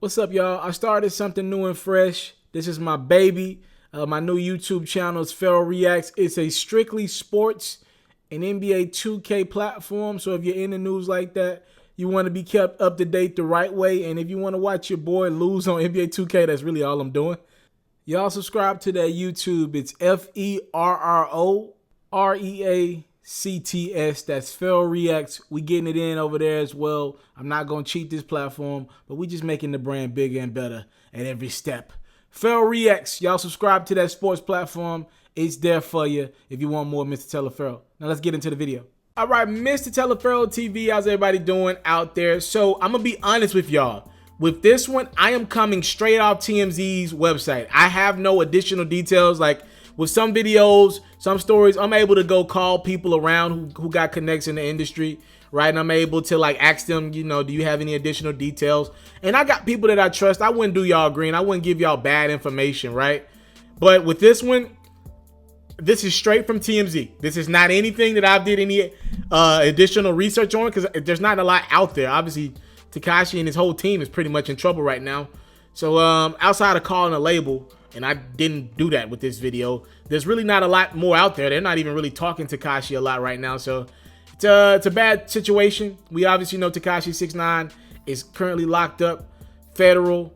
What's up, y'all? I started something new and fresh. This is my baby. My new YouTube channel is Ferro Reacts. It's a strictly sports and NBA 2K platform. So if you're in the news like that, you want to be kept up to date the right way. And if you want to watch your boy lose on NBA 2K, that's really all I'm doing. Y'all subscribe to that YouTube. It's FERRO'S. That's Ferro Reacts. We getting it in over there as well. I'm not going to cheat this platform, but we just making the brand bigger and better at every step. Ferro Reacts. Y'all subscribe to that sports platform. It's there for you if you want more Mr. Taliaferro. Now let's get into the video. All right, Mr. Taliaferro TV, how's everybody doing out there? So I'm going to be honest with y'all. With this one, I am coming straight off TMZ's website. I have no additional details. Like with some videos, some stories, I'm able to go call people around who got connects in the industry, right? And I'm able to like ask them, you know, do you have any additional details? And I got people that I trust. I wouldn't do y'all green. I wouldn't give y'all bad information, right? But with this one, this is straight from TMZ. This is not anything that I did any additional research on because there's not a lot out there. Obviously, Tekashi and his whole team is pretty much in trouble right now. So outside of calling a label, and I didn't do that with this video, there's really not a lot more out there. They're not even really talking Tekashi a lot right now. So it's a bad situation. We obviously know Tekashi 6ix9ine is currently locked up. Federal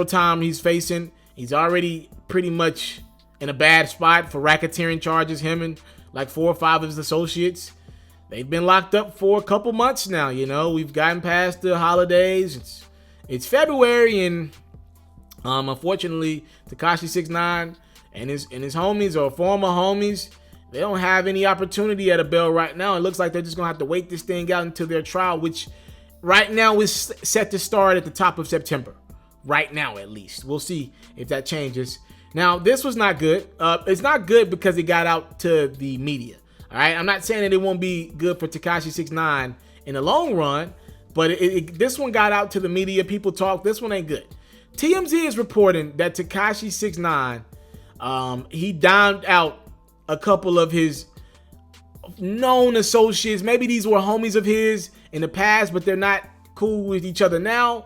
time he's facing. He's already pretty much in a bad spot for racketeering charges. Him and like 4 or 5 of his associates. They've been locked up for a couple months now. You know, we've gotten past the holidays. It's February, and unfortunately, Tekashi 6ix9ine and his homies or former homies, they don't have any opportunity at a bail right now. It looks like they're just gonna have to wait this thing out until their trial, which right now is set to start at the top of September. Right now, at least. We'll see if that changes. Now, this was not good. It's not good because it got out to the media. All right, I'm not saying that it won't be good for Tekashi 6ix9ine in the long run, but this one got out to the media. People talk. This one ain't good. TMZ is reporting that Tekashi 6ix9ine, he downed out a couple of his known associates. Maybe these were homies of his in the past, but they're not cool with each other now.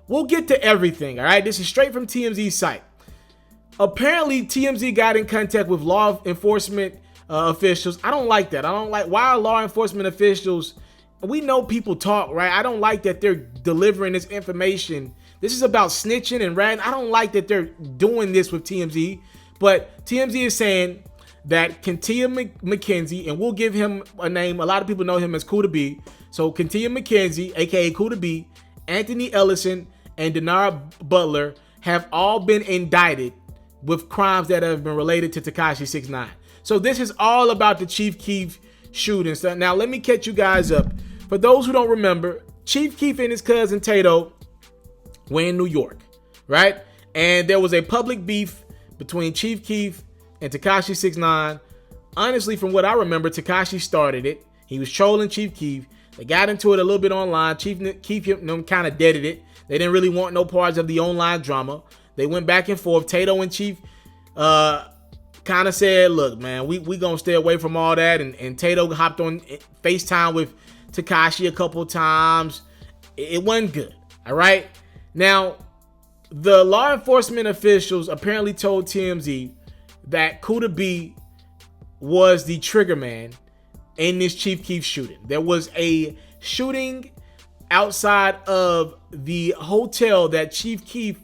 We'll get to everything. All right, this is straight from TMZ's site. Apparently, TMZ got in contact with law enforcement officials. I don't like that. I don't like, why are law enforcement officials, we know people talk, right? I don't like that they're delivering this information. This is about snitching and ratting. I don't like that they're doing this with TMZ, but TMZ is saying that Kentia McKenzie, and we'll give him a name. A lot of people know him as Kuda B. So Kentia McKenzie, aka Kuda B, Anthony Ellison, and Denara Butler have all been indicted with crimes that have been related to Tekashi 6ix9ine. So this is all about the Chief Keef shooting. So now let me catch you guys up. For those who don't remember, Chief Keef and his cousin Tadoe were in New York, right? And there was a public beef between Chief Keef and Tekashi 6ix9ine. Honestly, from what I remember, Tekashi started it. He was trolling Chief Keef. They got into it a little bit online. Chief Keef kind of deaded it. They didn't really want no parts of the online drama. They went back and forth. Tadoe and Chief kind of said, look, man, we gonna stay away from all that. And Tadoe hopped on FaceTime with Tekashi a couple times. It wasn't good. All right. Now, the law enforcement officials apparently told TMZ that Kuda B was the trigger man in this Chief Keef shooting. There was a shooting outside of the hotel that Chief Keef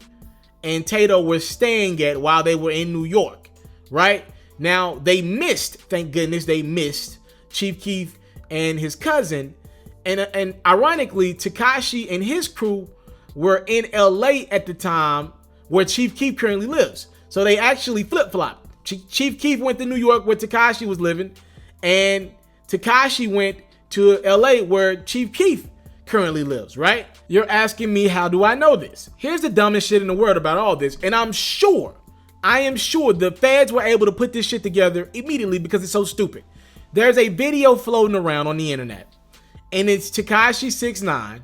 and Tadoe were staying at while they were in New York, right? Now, they missed, thank goodness they missed Chief Keef and his cousin. And ironically, Tekashi and his crew were in LA at the time where Chief Keef currently lives. So they actually flip-flopped. Chief Keef went to New York where Tekashi was living, and Tekashi went to LA where Chief Keef currently lives, right? You're asking me, how do I know this? Here's the dumbest shit in the world about all this, and I am sure the feds were able to put this shit together immediately because it's so stupid. There's a video floating around on the internet, and it's Tekashi 6ix9ine,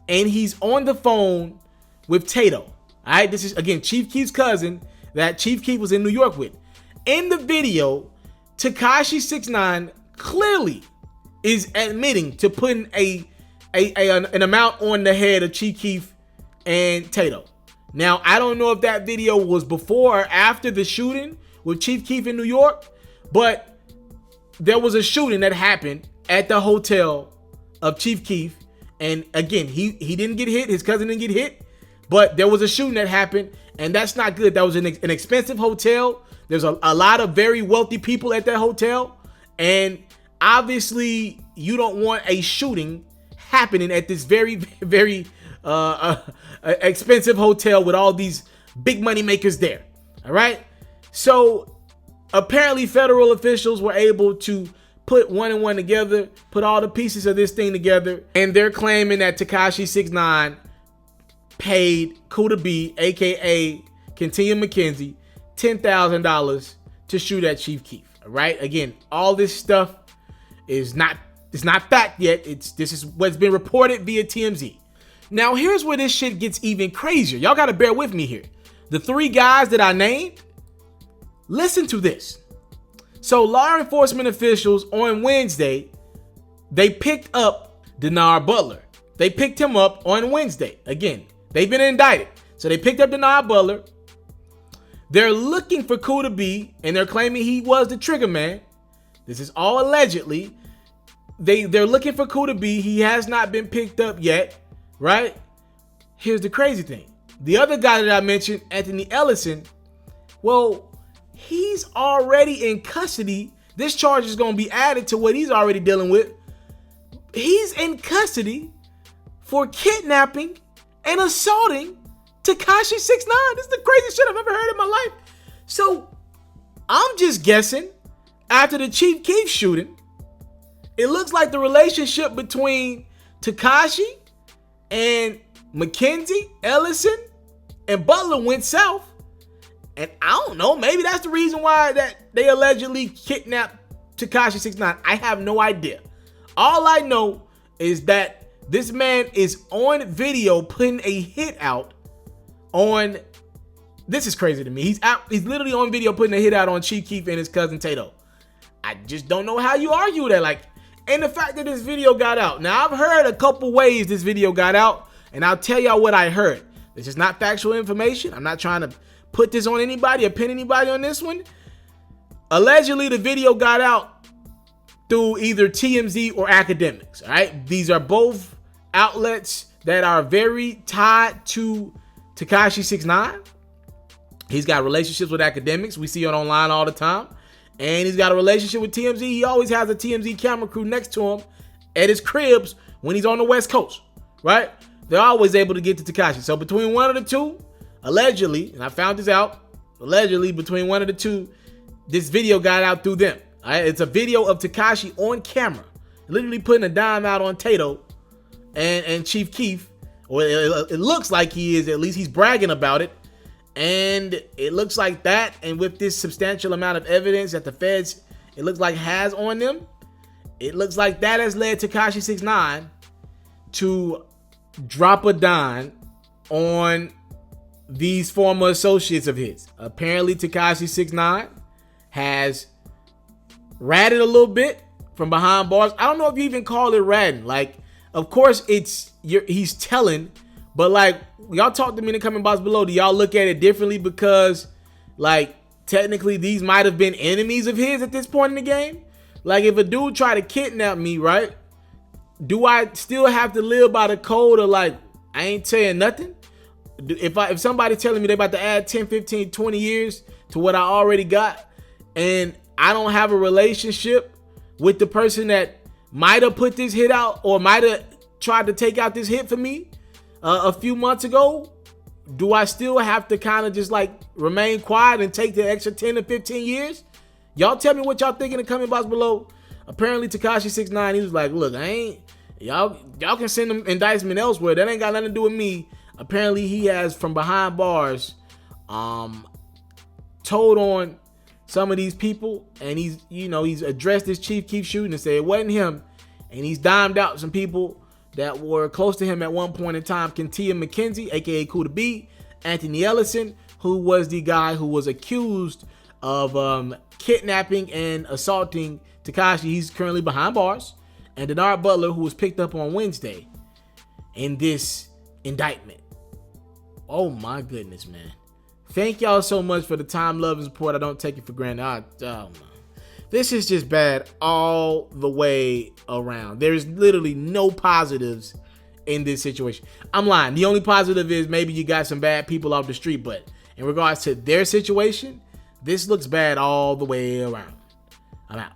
and he's on the phone with Tadoe. All right, this is again Chief Keef's cousin that Chief Keef was in New York with. In the video, Tekashi 6ix9ine clearly is admitting to putting an amount on the head of Chief Keef and Tadoe. Now, I don't know if that video was before or after the shooting with Chief Keef in New York, but there was a shooting that happened at the hotel of Chief Keef. And again, he didn't get hit. His cousin didn't get hit. But there was a shooting that happened, and that's not good. That was an expensive hotel. There's a lot of very wealthy people at that hotel. And obviously, you don't want a shooting happening at this very, very expensive hotel with all these big money makers there. All right. So apparently federal officials were able to put one and one together, put all the pieces of this thing together. And they're claiming that Tekashi 6ix9ine paid Kuda B, aka Kentia McKenzie, $10,000 to shoot at Chief Keef. All right. Again, all this stuff is not fact yet. This is what's been reported via TMZ. Now, here's where this shit gets even crazier. Y'all got to bear with me here. The three guys that I named, listen to this. So law enforcement officials on Wednesday, they picked up Denar Butler. They picked him up on Wednesday. Again, they've been indicted. So they picked up Denar Butler. They're looking for Kuda B, and they're claiming he was the trigger man. This is all allegedly. They're looking for Kuda B. He has not been picked up yet, right? Here's the crazy thing. The other guy that I mentioned, Anthony Ellison, well, he's already in custody. This charge is going to be added to what he's already dealing with. He's in custody for kidnapping and assaulting Tekashi 6ix9ine. This is the craziest shit I've ever heard in my life. So I'm just guessing, after the Chief Keef shooting, it looks like the relationship between Tekashi and McKenzie, Ellison, and Butler went south. And I don't know, maybe that's the reason why that they allegedly kidnapped Tekashi 6ix9ine. I have no idea. All I know is that this man is on video putting a hit out on, this is crazy to me. He's literally on video putting a hit out on Chief Keef and his cousin Tadoe. I just don't know how you argue that. Like, and the fact that this video got out. Now, I've heard a couple ways this video got out, and I'll tell y'all what I heard. This is not factual information. I'm not trying to put this on anybody or pin anybody on this one. Allegedly, the video got out through either TMZ or academics. All right. These are both outlets that are very tied to Tekashi 6ix9ine. He's got relationships with academics. We see it online all the time. And he's got a relationship with TMZ. He always has a TMZ camera crew next to him at his cribs when he's on the West Coast, right? They're always able to get to Tekashi. So between one of the two, allegedly, and I found this out, allegedly between one of the two, this video got out through them. All right? It's a video of Tekashi on camera, literally putting a dime out on Tadoe and Chief Keef. Or it looks like he is, at least he's bragging about it. And it looks like that, and with this substantial amount of evidence that the feds, it looks like has on them, it looks like that has led Tekashi 6ix9ine to drop a dime on these former associates of his. Apparently, Tekashi 6ix9ine has ratted a little bit from behind bars. I don't know if you even call it ratting. Like, of course, he's telling, but like, y'all talk to me in the comment box below. Do y'all look at it differently? Because, like, technically these might have been enemies of his at this point in the game. Like, if a dude try to kidnap me, right? Do I still have to live by the code of, like, I ain't saying nothing? If somebody telling me they about to add 10, 15, 20 years to what I already got, and I don't have a relationship with the person that might have put this hit out or might have tried to take out this hit for me a few months ago, do I still have to kind of just like remain quiet and take the extra 10 to 15 years? Y'all tell me what y'all think in the comment box below. Apparently Tekashi 6ix9ine, he was like, look, y'all can send them indictment elsewhere. That ain't got nothing to do with me. Apparently he has, from behind bars, told on some of these people, and he's addressed this Chief Keef shooting and said it wasn't him, and he's dimed out some people that were close to him at one point in time. Kentia McKenzie, aka Kuda B, Anthony Ellison, who was the guy who was accused of kidnapping and assaulting Tekashi. He's currently behind bars. And Denar Butler, who was picked up on Wednesday in this indictment. Oh my goodness, man. Thank y'all so much for the time, love, and support. I don't take it for granted. This is just bad all the way around. There's literally no positives in this situation. I'm lying. The only positive is maybe you got some bad people off the street, but in regards to their situation, this looks bad all the way around. I'm out.